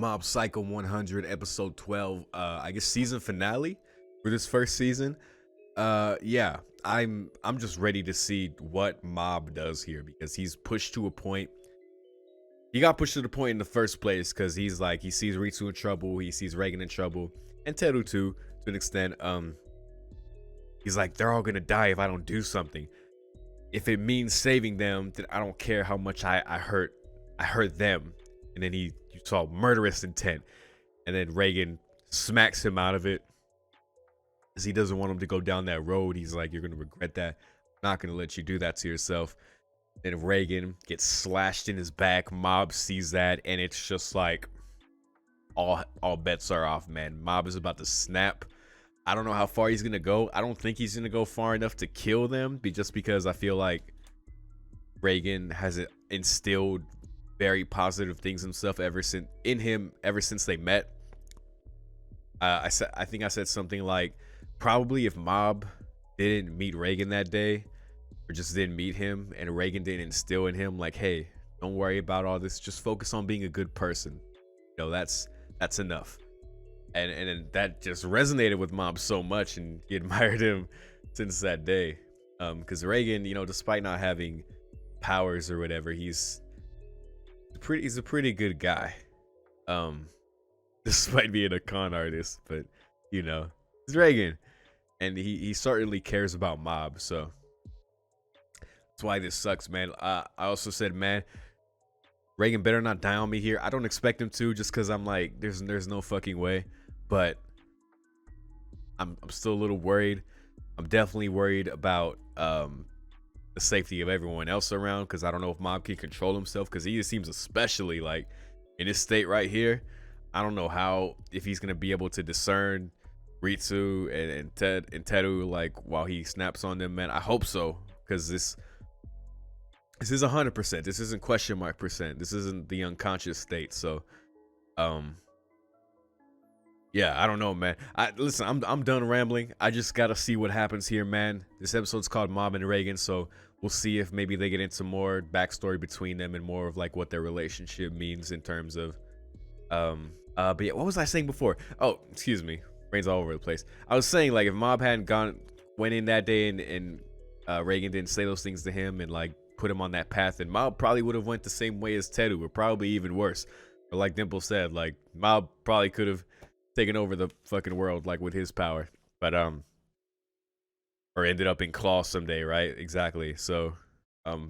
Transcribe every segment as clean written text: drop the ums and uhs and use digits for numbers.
Mob Psycho 100 episode 12, I guess season finale for this first season. Yeah, I'm just ready to see what Mob does here because he's pushed to a point. He got pushed to the point in the first place because he's like, he sees Ritsu in trouble, he sees Reagan in trouble, and Teru too, to an extent. He's like, they're all gonna die if I don't do something. If it means saving them, then I don't care how much I hurt them. And then you saw murderous intent, and then Reagan smacks him out of it because he doesn't want him to go down that road. He's like, you're gonna regret that. I'm not gonna let you do that to yourself. Then Reagan gets slashed in his back. Mob sees that, and it's just like all bets are off, man. Mob is about to snap. I don't know how far he's gonna go. I don't think he's gonna go far enough to kill them, just because I feel like Reagan has instilled very positive things himself ever since they met. I think I said something like, probably if Mob didn't meet Reagan that day, or just didn't meet him, and Reagan didn't instill in him like, hey, don't worry about all this, just focus on being a good person. You know, that's enough. And that just resonated with Mob so much, and he admired him since that day. Because Reagan, you know, despite not having powers or whatever, he's a pretty good guy. Despite being a con artist, but you know, he's Reagan, and he certainly cares about Mob, so that's why this sucks, man. I also said, man, Reagan better not die on me here. I don't expect him to, just because I'm like, there's no fucking way. But I'm still a little worried. I'm definitely worried about the safety of everyone else around, because I don't know if Mob can control himself, because he seems, especially like in this state right here, I don't know if he's gonna be able to discern Ritsu and Teru like while he snaps on them, man. I hope so, because this is 100%. This isn't question mark percent. This isn't the unconscious state. So yeah, I don't know, man. Listen, I'm done rambling. I just gotta see what happens here, man. This episode's called Mob and Reagan, so we'll see if maybe they get into more backstory between them and more of like what their relationship means in terms of but yeah, what was I saying before? Oh, excuse me, brain's all over the place. I was saying, like, if Mob hadn't went in that day and Reagan didn't say those things to him and like put him on that path, and Mob probably would have went the same way as Teru, or probably even worse. But like Dimple said, like, Mob probably could have taken over the fucking world, like, with his power, but or ended up in Claw someday, right? Exactly. So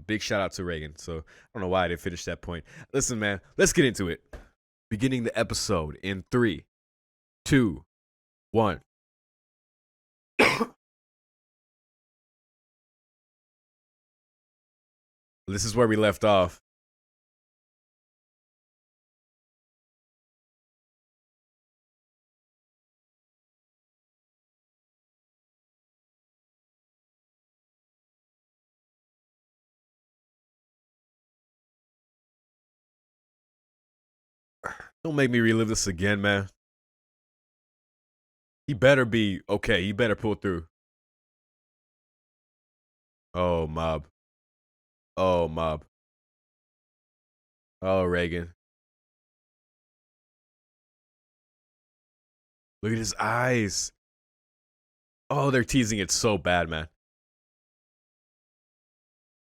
big shout out to Reagan. So I don't know why I didn't finish that point. Listen, man, let's get into it. Beginning the episode in 3, 2, 1. This is where we left off. Don't make me relive this again, man. He better be okay. He better pull through. Oh, Mob. Oh, Mob. Oh, Reagan. Look at his eyes. Oh, they're teasing it so bad, man.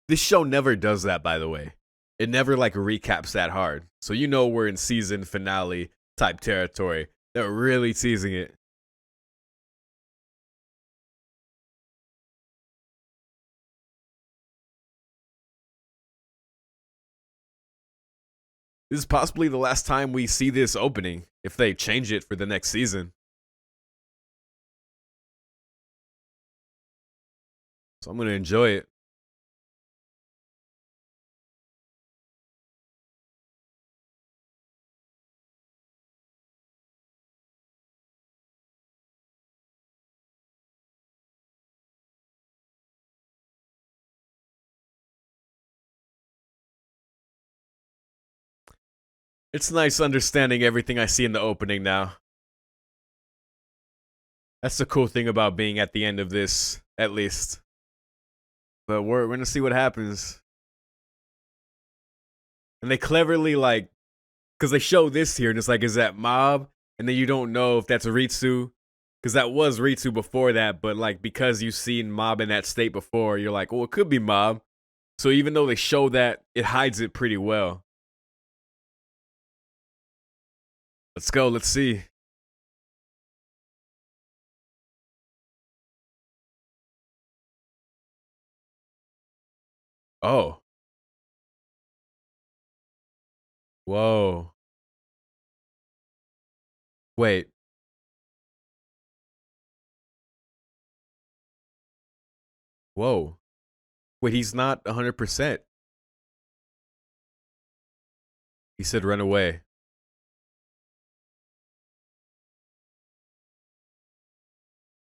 This show never does that, by the way. It never like recaps that hard. So you know we're in season finale type territory. They're really teasing it. This is possibly the last time we see this opening, if they change it for the next season. So I'm gonna enjoy it. It's nice understanding everything I see in the opening now. That's the cool thing about being at the end of this, at least. But we're gonna see what happens. And they cleverly, like, Because they show this here, and it's like, is that Mob? And then you don't know if that's Ritsu, because that was Ritsu before that. But like, because you've seen Mob in that state before, you're like, well, it could be Mob. So even though they show that, it hides it pretty well. Let's go. Let's see. Oh, whoa. Wait, whoa. Wait, he's not 100%. He said run away.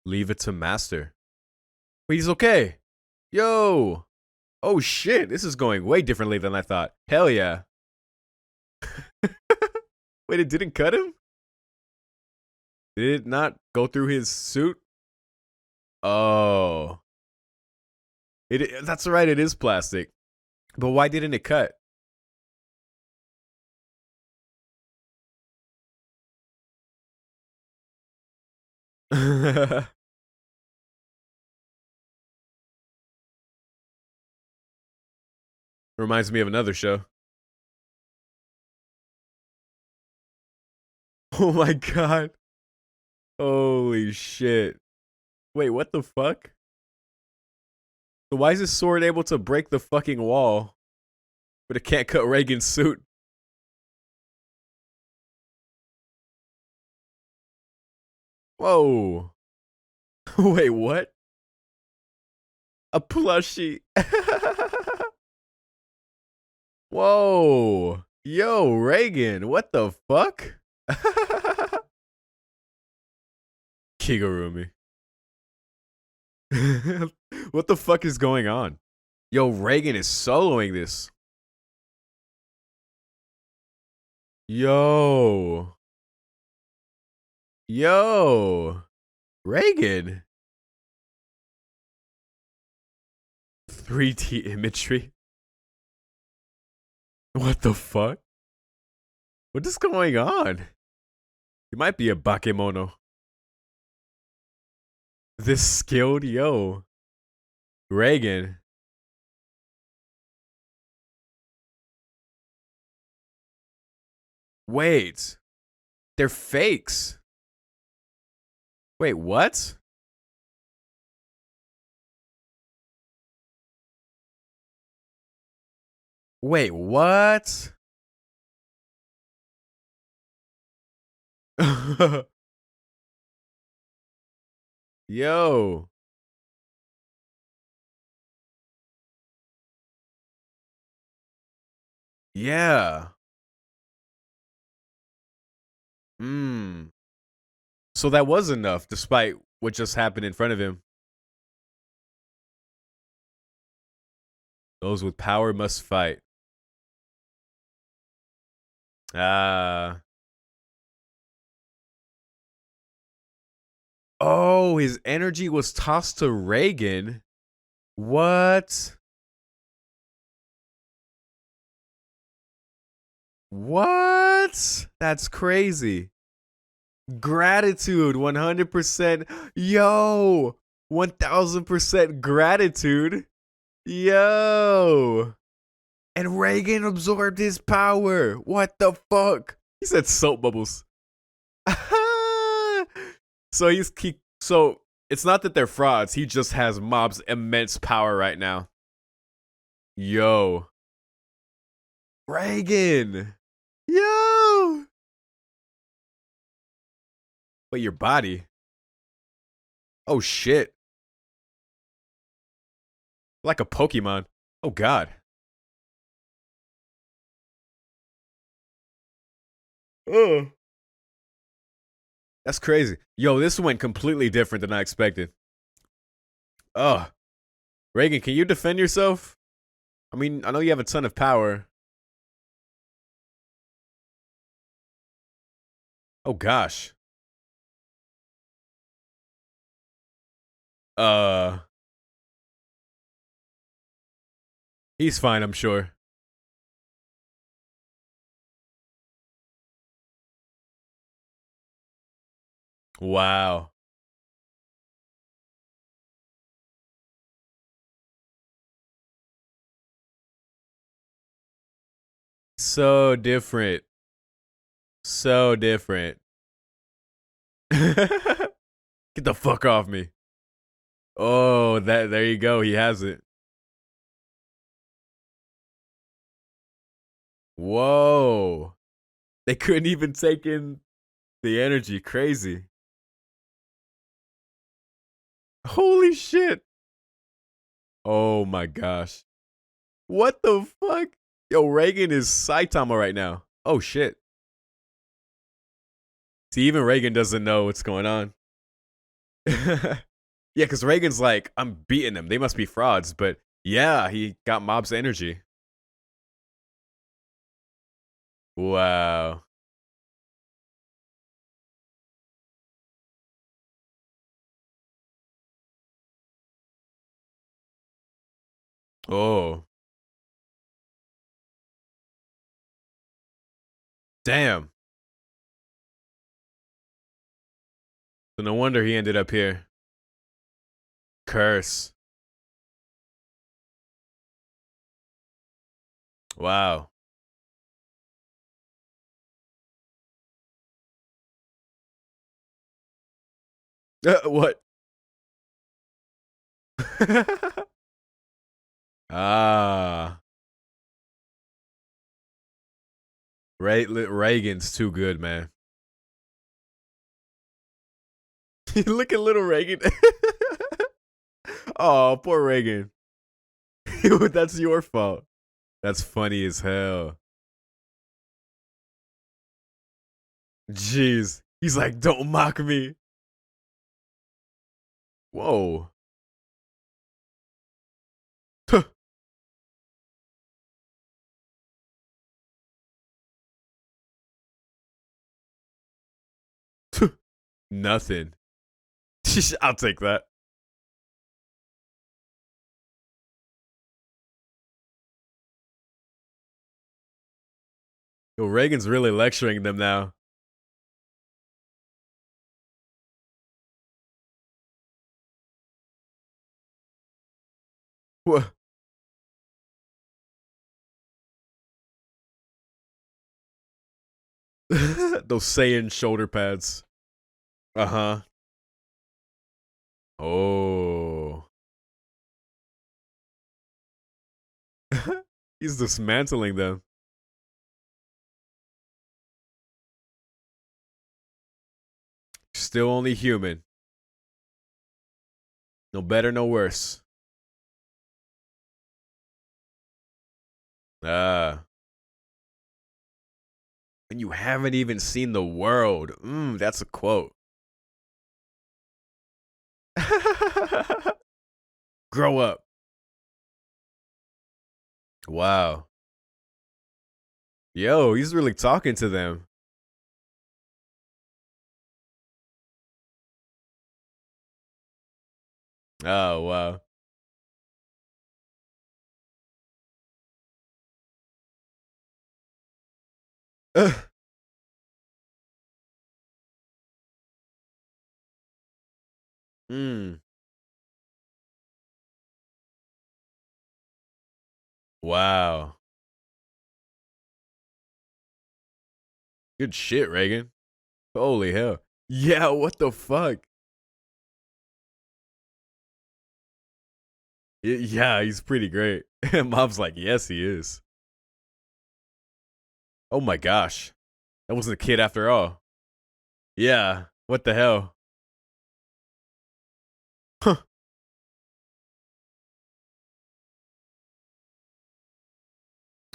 Leave it to master. Wait, he's okay. Yo. Oh shit, this is going way differently than I thought. Hell yeah. Wait, it didn't cut him? Did it not go through his suit? Oh. That's right, it is plastic. But why didn't it cut? Reminds me of another show. Oh my god. Holy shit. Wait, what the fuck? So why is this sword able to break the fucking wall? But it can't cut Reagan's suit. Whoa. Wait, what? A plushie. Whoa. Yo, Reagan, what the fuck? Kigurumi. What the fuck is going on? Yo, Reagan is soloing this. Yo. Yo. Reagan. 3D imagery. What the fuck? What is going on? He might be a bakemono. This skilled, yo. Reagan. Wait. They're fakes. Wait, what? Wait, what? Yo. Yeah. Hmm. So that was enough, despite what just happened in front of him. Those with power must fight. Ah. Oh, his energy was tossed to Reagan. What? What? That's crazy. Gratitude, 100%. Yo, 1000% gratitude. Yo. And Reagan absorbed his power. What the fuck? He said soap bubbles. So so it's not that they're frauds. He just has Mob's immense power right now. Yo. Reagan. Yo. Wait, your body? Oh shit. Like a Pokemon. Oh god. Ugh. That's crazy. Yo, this went completely different than I expected. Ugh. Reagan, can you defend yourself? I mean, I know you have a ton of power. Oh gosh. Uh, he's fine, I'm sure. Wow. So different. So different. Get the fuck off me. Oh, that there you go. He has it. Whoa. They couldn't even take in the energy. Crazy. Holy shit. Oh my gosh. What the fuck? Yo, Reagan is Saitama right now. Oh shit. See, even Reagan doesn't know what's going on. Yeah, because Reagan's like, I'm beating them. They must be frauds. But yeah, he got Mob's energy. Wow. Oh, damn. So no wonder he ended up here. Curse. Wow. What? Ah. Reagan's too good, man. Look at little Reagan. Oh, poor Reagan. That's your fault. That's funny as hell. Jeez. He's like, don't mock me. Whoa. Nothing. I'll take that. Yo, Reagan's really lecturing them now. What? Those Saiyan shoulder pads. Uh huh. Oh. He's dismantling them. Still only human. No better, no worse. Ah. And you haven't even seen the world. That's a quote. Grow up. Wow. Yo, he's really talking to them. Oh, wow. mm. Wow. Good shit, Reagan. Holy hell. Yeah, what the fuck? Yeah, he's pretty great. And Mom's like, yes, he is. Oh my gosh. That wasn't a kid after all. Yeah. What the hell? Huh.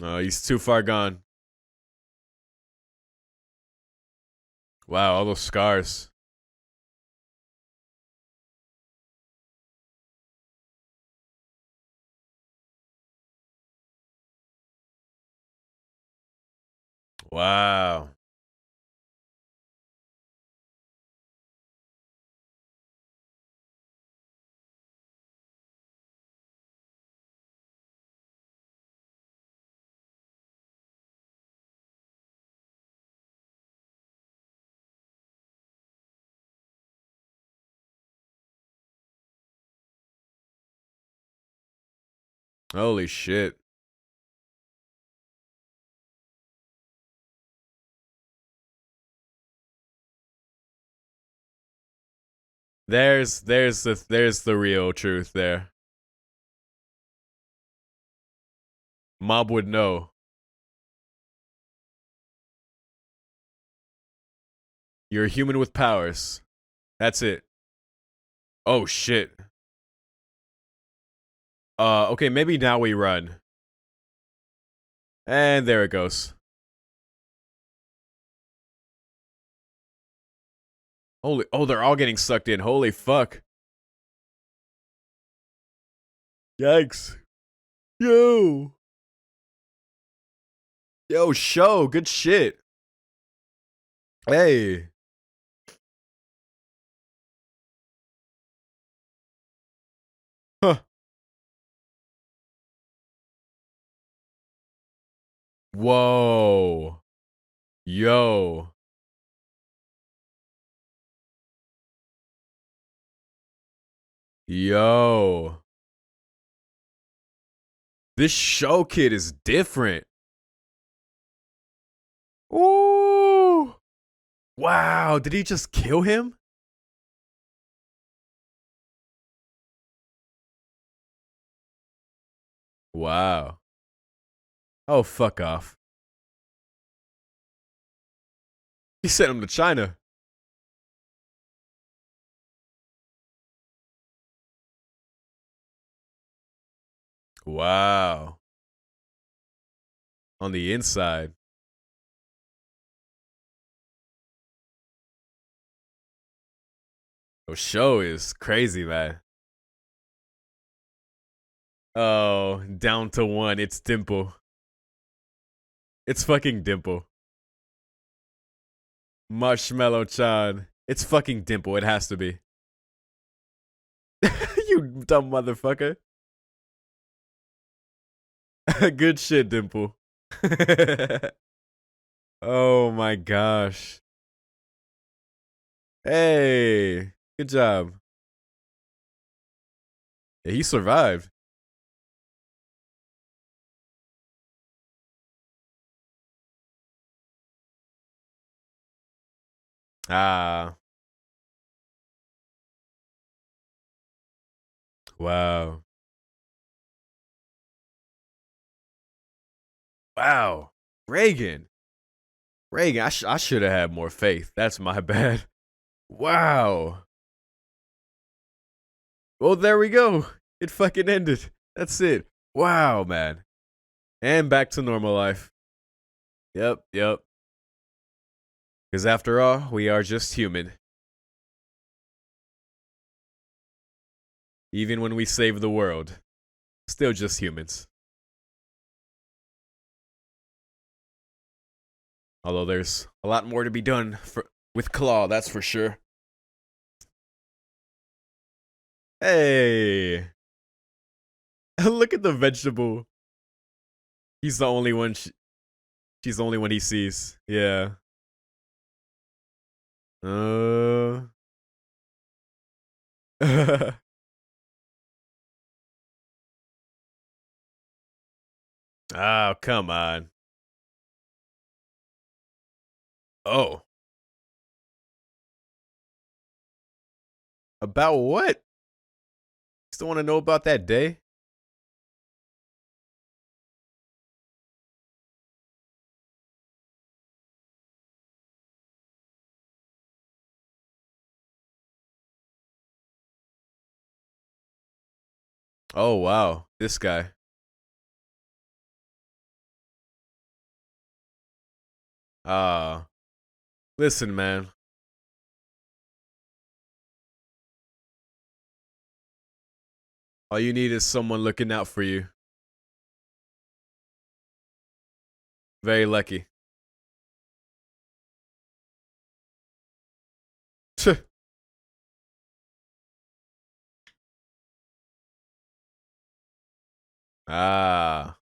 Oh, he's too far gone. Wow, all those scars. Wow. Holy shit. There's the real truth there. Mob would know. You're a human with powers. That's it. Oh shit. Okay, maybe now we run. And there it goes. Holy, oh, they're all getting sucked in. Holy fuck. Yikes. Yo. Yo, show. Good shit. Hey. Huh. Whoa. Yo. Yo. This show kid is different. Ooh. Wow. Did he just kill him? Wow. Oh, fuck off. He sent him to China. Wow. On the inside. Oh, show is crazy, man. Oh, down to one. It's Dimple. It's fucking Dimple. Marshmallow Chan. It's fucking Dimple. It has to be. You dumb motherfucker. Good shit, Dimple. Oh my gosh. Hey, good job. Yeah, he survived. Ah, wow. Wow. Reagan. Reagan, I should have had more faith. That's my bad. Wow. Well, there we go. It fucking ended. That's it. Wow, man. And back to normal life. Yep, yep. Because after all, we are just human. Even when we save the world, still just humans. Although there's a lot more to be done with Claw, that's for sure. Hey, look at the vegetable. He's the only one. She's the only one he sees. Yeah. Uh. Oh, come on. Oh, about what? Still want to know about that day? Oh wow, this guy. Ah, listen, man. All you need is someone looking out for you. Very lucky. Ah,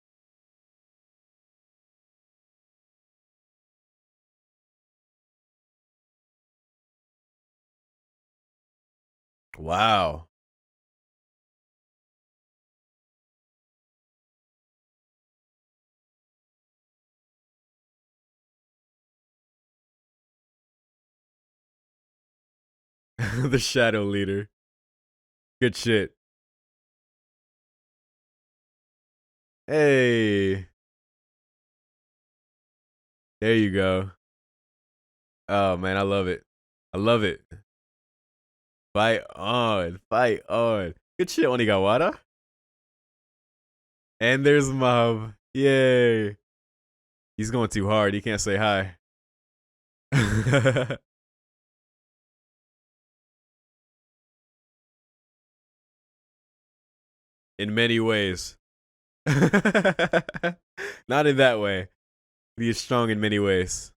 wow. The shadow leader. Good shit. Hey, there you go. Oh man, I love it. I love it. Fight on. Fight on. Good shit, Onigawara. And there's Mob. Yay. He's going too hard. He can't say hi. In many ways. Not in that way. He is strong in many ways.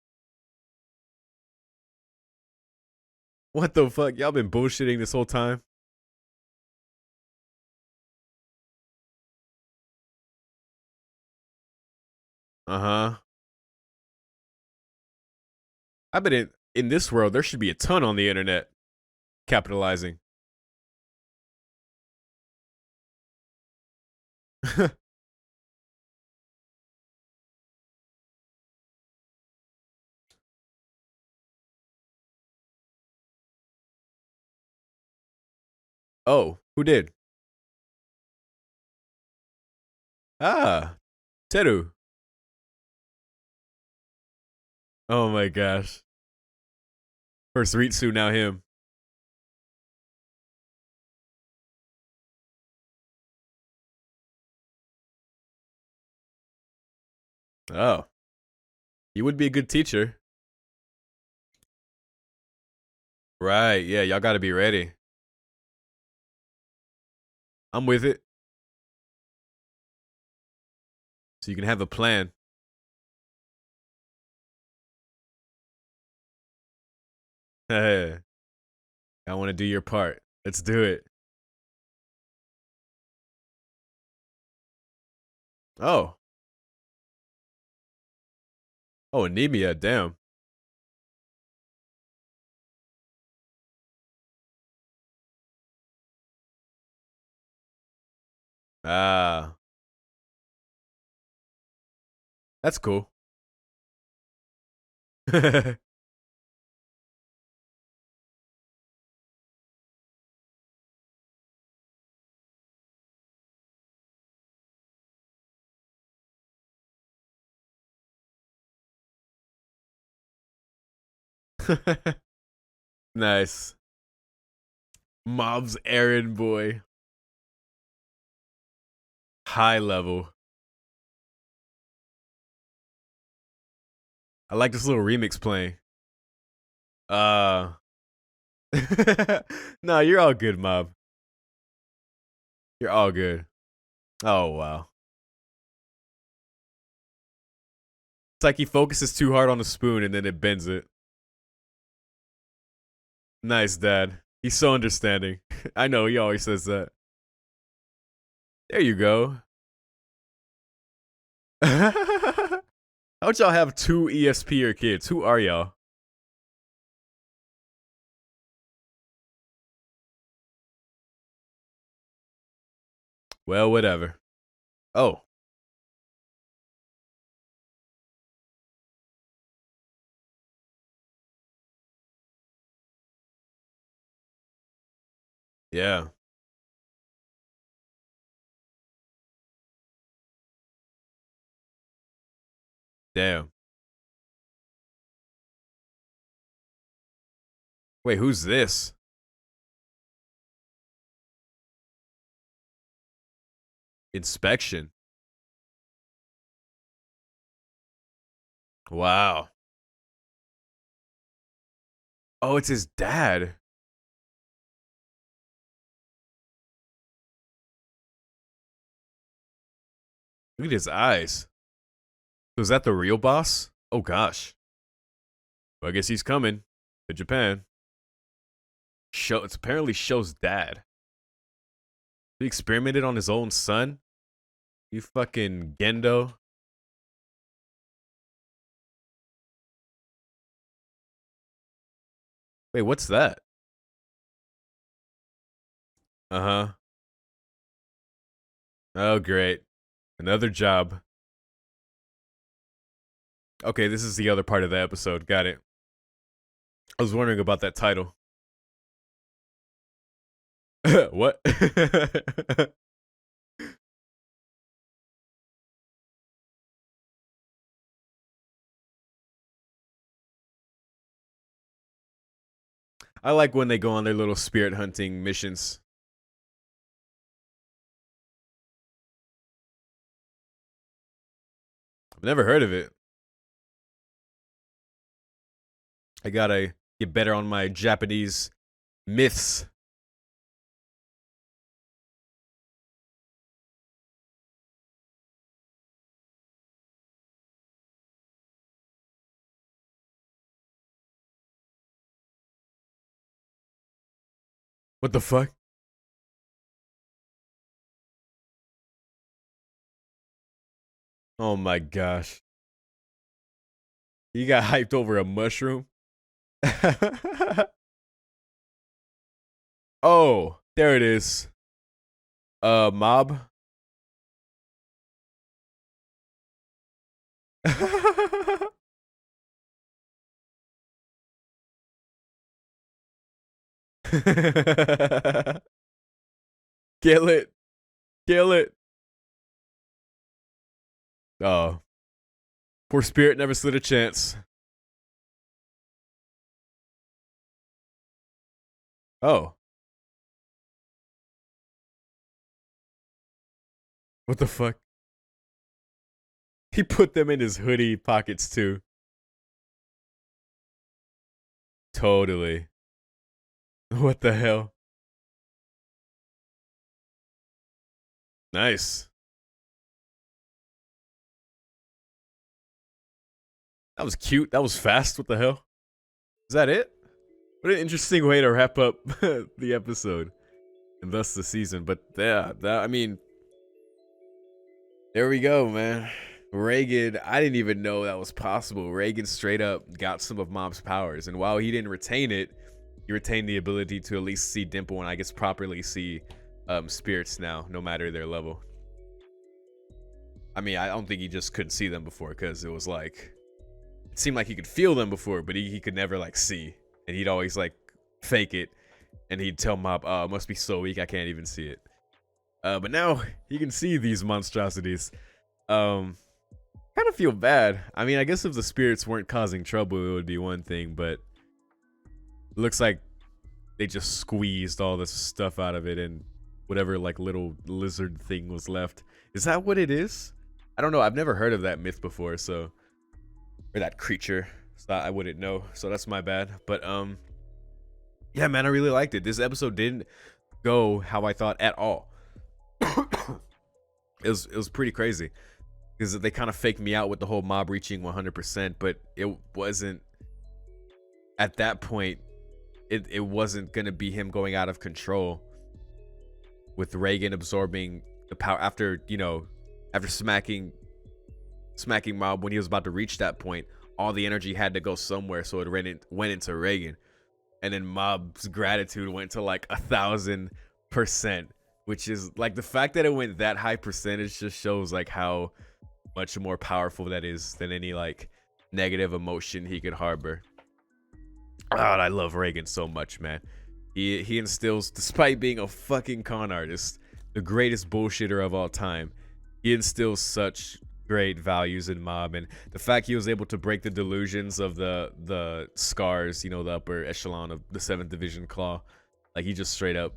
What the fuck? Y'all been bullshitting this whole time? Uh-huh. I bet in this world there should be a ton on the internet capitalizing. Oh, who did? Ah, Teru. Oh my gosh. First Ritsu, now him. Oh, he would be a good teacher. Right, yeah, y'all gotta be ready. I'm with it. So you can have a plan. Hey, I want to do your part. Let's do it. Oh, oh, anemia. Damn. Ah, that's cool. Nice. Mob's errand boy. High level. I like this little remix playing. Uh, no, you're all good, Mob. You're all good. Oh wow. It's like he focuses too hard on the spoon and then it bends it. Nice, Dad. He's so understanding. I know he always says that. There you go. How'd y'all have two ESPer kids? Who are y'all? Well, whatever. Oh, yeah. Damn. Wait, who's this? Inspection. Wow. Oh, it's his dad. Look at his eyes. So is that the real boss? Oh gosh. Well, I guess he's coming to Japan. It's apparently Sho's dad. He experimented on his own son. You fucking Gendo. Wait, what's that? Uh huh. Oh great. Another job. Okay, this is the other part of the episode. Got it. I was wondering about that title. What? I like when they go on their little spirit hunting missions. I've never heard of it. I gotta get better on my Japanese myths. What the fuck? Oh my gosh. You got hyped over a mushroom? Oh, there it is. Mob. Kill it. Kill it. Oh. Poor Spirit never stood a chance. Oh. What the fuck? He put them in his hoodie pockets too. Totally. What the hell? Nice. That was cute. That was fast. What the hell? Is that it? What an interesting way to wrap up the episode and thus the season. But yeah, I mean, there we go, man. Reagan, I didn't even know that was possible. Reagan straight up got some of Mom's powers, and while he didn't retain it, he retained the ability to at least see Dimple and I guess properly see spirits now, no matter their level. I mean, I don't think he just couldn't see them before because it was like, it seemed like he could feel them before, but he could never like see, and he'd always like fake it, and he'd tell Mob, "Oh, it must be so weak, I can't even see it." But now he can see these monstrosities. Kind of feel bad. I mean, I guess if the spirits weren't causing trouble, it would be one thing, but it looks like they just squeezed all this stuff out of it, and whatever like little lizard thing was left. Is that what it is? I don't know. I've never heard of that myth before, so, or that creature, so I wouldn't know. So that's my bad. But yeah, man, I really liked it. This episode didn't go how I thought at all. It was pretty crazy because they kind of faked me out with the whole Mob reaching 100%, but it wasn't at that point. It wasn't gonna be him going out of control with Reagan absorbing the power after, you know, after smacking Mob when he was about to reach that point. All the energy had to go somewhere, so it went into Reagan, and then Mob's gratitude went to like 1,000%, which is like the fact that it went that high percentage just shows like how much more powerful that is than any like negative emotion he could harbor. God, I love Reagan so much, man. He instills, despite being a fucking con artist, the greatest bullshitter of all time, he instills such great values in Mob, and the fact he was able to break the delusions of the scars, you know, the upper echelon of the 7th Division Claw, like he just straight up.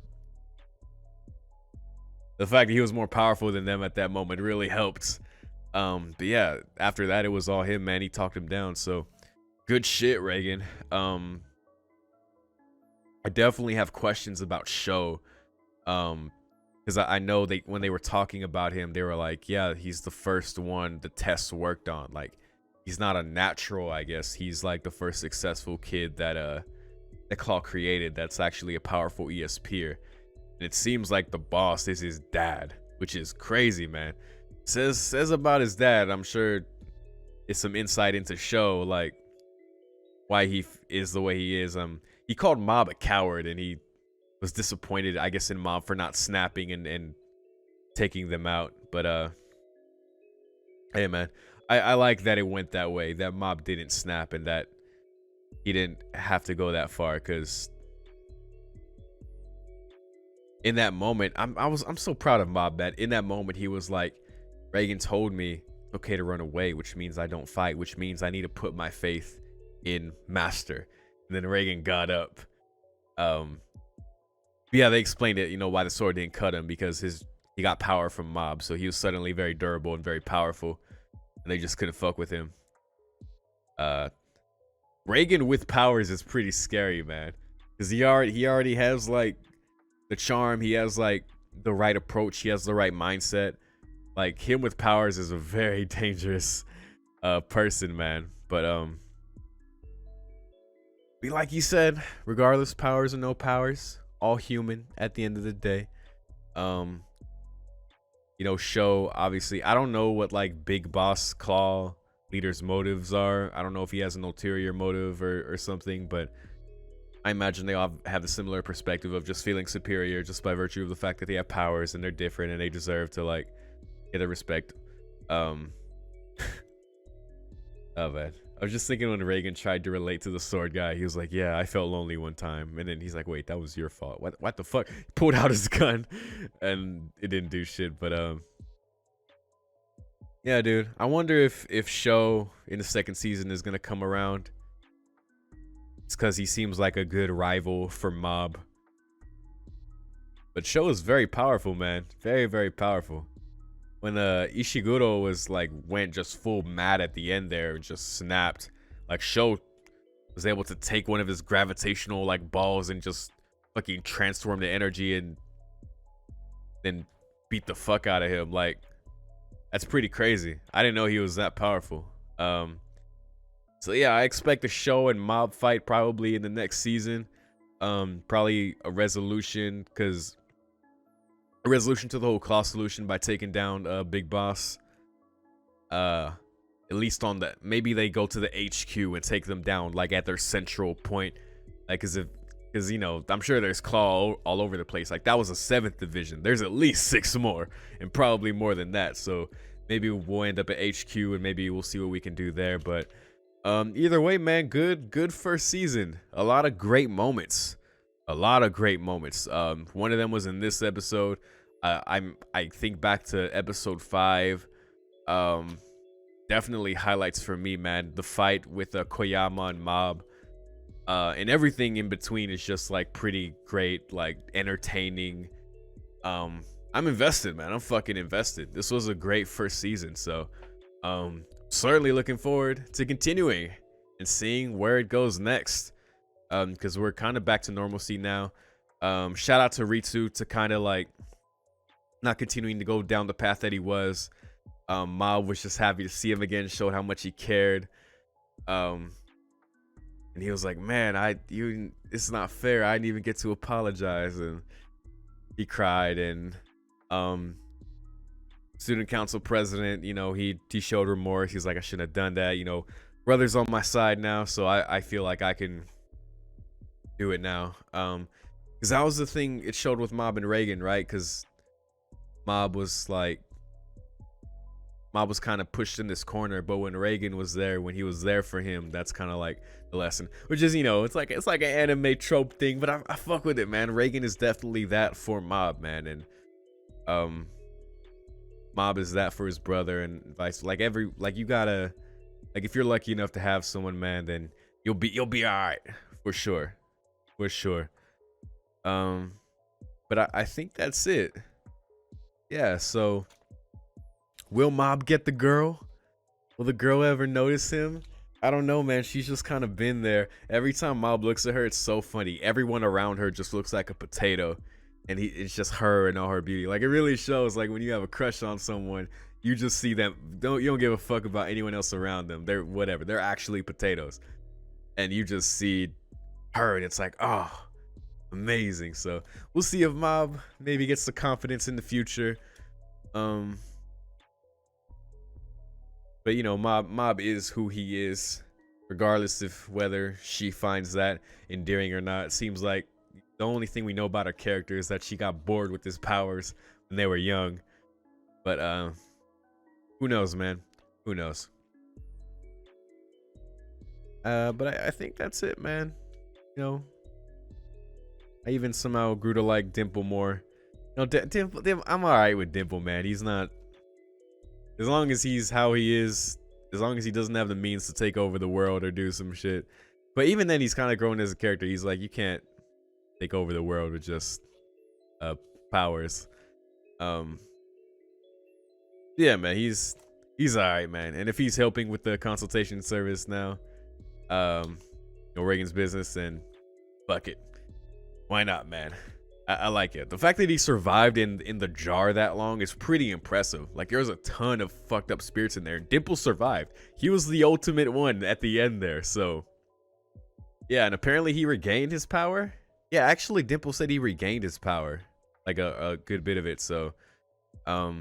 The fact that he was more powerful than them at that moment really helped. But yeah, after that it was all him, man. He talked him down. So good shit, Reagan. I definitely have questions about Sho. Because I know when they were talking about him, they were like, yeah, he's the first one the tests worked on. Like, he's not a natural, I guess. He's like the first successful kid that Claw created that's actually a powerful ESPer. And it seems like the boss is his dad, which is crazy, man. Says about his dad, I'm sure it's some insight into Sho, like why he is the way he is. He called Mob a coward, and he was disappointed, I guess, in Mob for not snapping and taking them out. But hey, man, I like that it went that way, that Mob didn't snap, and that he didn't have to go that far, because in that moment, I'm so proud of Mob that in that moment he was like, Reagan told me it's okay to run away, which means I don't fight, which means I need to put my faith in Master. And then Reagan got up. Yeah, they explained it, why the sword didn't cut him, because he got power from Mob, so he was suddenly very durable and very powerful, and they just couldn't fuck with him. Reagan with powers is pretty scary, man, because he already has like the charm, he has like the right approach, he has the right mindset. Like him with powers is a very dangerous person, man. But like you said, regardless, powers or no powers, all human at the end of the day. Show, obviously, I don't know what like Big Boss Claw leader's motives are. I don't know if he has an ulterior motive or something, but I imagine they all have a similar perspective of just feeling superior just by virtue of the fact that they have powers and they're different and they deserve to like get the respect. Oh man, I was just thinking when Reagan tried to relate to the sword guy, he was like, yeah, I felt lonely one time, and then he's like, wait, that was your fault. What the fuck? He pulled out his gun and it didn't do shit. But yeah, dude, I wonder if Sho in the second season is gonna come around. It's because he seems like a good rival for Mob. But Sho is very powerful, man. Very, very powerful. When Ishiguro was like went just full mad at the end there and just snapped, like Sho was able to take one of his gravitational like balls and just fucking transform the energy and then beat the fuck out of him. Like, that's pretty crazy. I didn't know he was that powerful. So yeah, I expect a Sho and Mob fight probably in the next season. Probably a resolution, because a resolution to the whole Claw solution by taking down Big Boss. At least on that, maybe they go to the HQ and take them down like at their central point. Like, because I'm sure there's Claw all over the place. Like, that was a 7th division. There's at least 6 more, and probably more than that. So maybe we'll end up at HQ and maybe we'll see what we can do there. But either way, man, good first season. A lot of great moments. One of them was in this episode. I think back to episode 5. Definitely highlights for me, man. The fight with Koyama and Mob. And everything in between is just like pretty great, like entertaining. I'm invested, man. I'm fucking invested. This was a great first season, so certainly looking forward to continuing and seeing where it goes next. Because we're kind of back to normalcy now. Shout out to Ritsu to kind of like not continuing to go down the path that he was. Mob was just happy to see him again, showed how much he cared. And he was like, man, it's not fair. I didn't even get to apologize. And he cried. And student council president, he showed remorse. He's like, I shouldn't have done that. Brother's on my side now, so I feel like I can do it now. Because that was the thing it showed with Mob and Reagan, right? Because Mob was kind of pushed in this corner, but when Reagan was there, when he was there for him, that's kind of like the lesson. Which is, it's like an anime trope thing, but I fuck with it, man. Reagan is definitely that for Mob, man, and Mob is that for his brother, and vice. You gotta, like, if you're lucky enough to have someone, man, then you'll be all right for sure. But I think that's it. Yeah, so will Mob get the girl? Will the girl ever notice him? I don't know, man. She's just kind of been there. Every time Mob looks at her, it's so funny. Everyone around her just looks like a potato, and it's just her and all her beauty. Like, it really shows, like, when you have a crush on someone, you just see them. You don't give a fuck about anyone else around them. They're whatever. They're actually potatoes, and you just see her, and it's like, oh, amazing. So we'll see if Mob maybe gets the confidence in the future. But Mob is who he is, regardless of whether she finds that endearing or not. It seems like the only thing we know about her character is that she got bored with his powers when they were young. But who knows, man? Who knows? But I think that's it, man. I even somehow grew to like Dimple more. No, I'm all right with Dimple, man. He's not, as long as he's how he is, as long as he doesn't have the means to take over the world or do some shit. But even then, he's kind of grown as a character. He's like, you can't take over the world with just uh powers. Um, yeah, man, he's all right, man. And if he's helping with the consultation service now, Reagan's business, then fuck it, why not, man? I like it. The fact that he survived in the jar that long is pretty impressive. Like, there's a ton of fucked up spirits in there. Dimple survived. He was the ultimate one at the end there. So, yeah, and apparently he regained his power. Yeah, actually, Dimple said he regained his power, like a good bit of it. So, I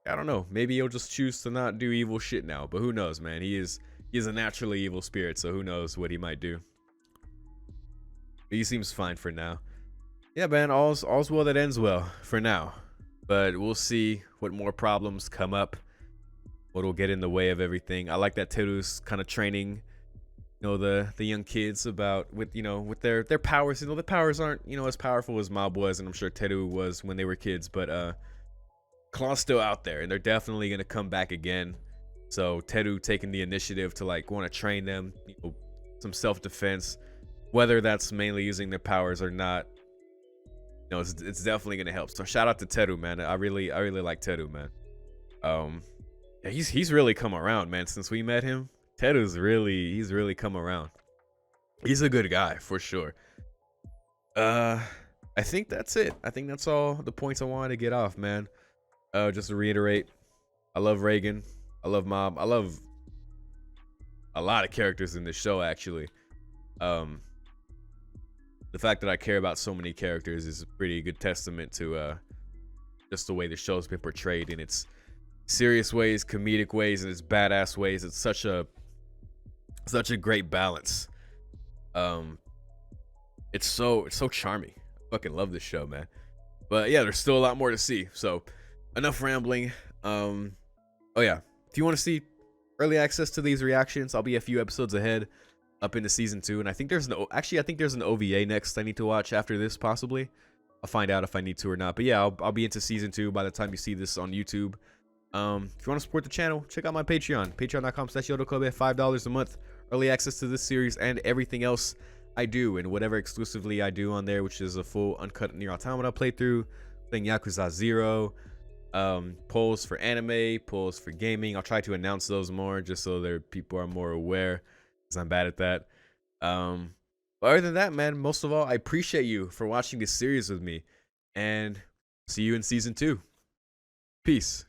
don't know. Maybe he'll just choose to not do evil shit now. But who knows, man? He is a naturally evil spirit. So who knows what he might do. But he seems fine for now. Yeah, man, all's well that ends well for now. But we'll see what more problems come up, what will get in the way of everything. I like that Teru's kind of training, the young kids about with their powers. The powers aren't as powerful as Mob was, and I'm sure Teru was when they were kids. But Claw's still out there, and they're definitely gonna come back again. So Teru taking the initiative to like want to train them, some self-defense, whether that's mainly using their powers or not. It's definitely gonna help. So shout out to Teru, man. I really like Teru, man. Yeah, he's really come around, man, since we met him. Teru's really come around. He's a good guy for sure. I think that's it. I think that's all the points I wanted to get off, man. Just to reiterate, I love Reagan. I love Mob. I love a lot of characters in this show, actually. The fact that I care about so many characters is a pretty good testament to just the way the show's been portrayed in its serious ways, comedic ways, and its badass ways. It's such a great balance. It's so charming. I fucking love this show, man. But yeah, there's still a lot more to see. So enough rambling. Oh yeah, if you want to see early access to these reactions, I'll be a few episodes ahead up into season 2, and I think there's an OVA next I need to watch after this, possibly. I'll find out if I need to or not. But yeah, I'll be into season 2 by the time you see this on YouTube. If you want to support the channel, check out my Patreon, patreon.com/YORO $5 a month. Early access to this series and everything else I do, and whatever exclusively I do on there, which is a full uncut Nier Automata playthrough, playing Yakuza 0, polls for anime, polls for gaming. I'll try to announce those more just so people are more aware, because I'm bad at that. But other than that, man, most of all, I appreciate you for watching this series with me, and see you in season 2. Peace.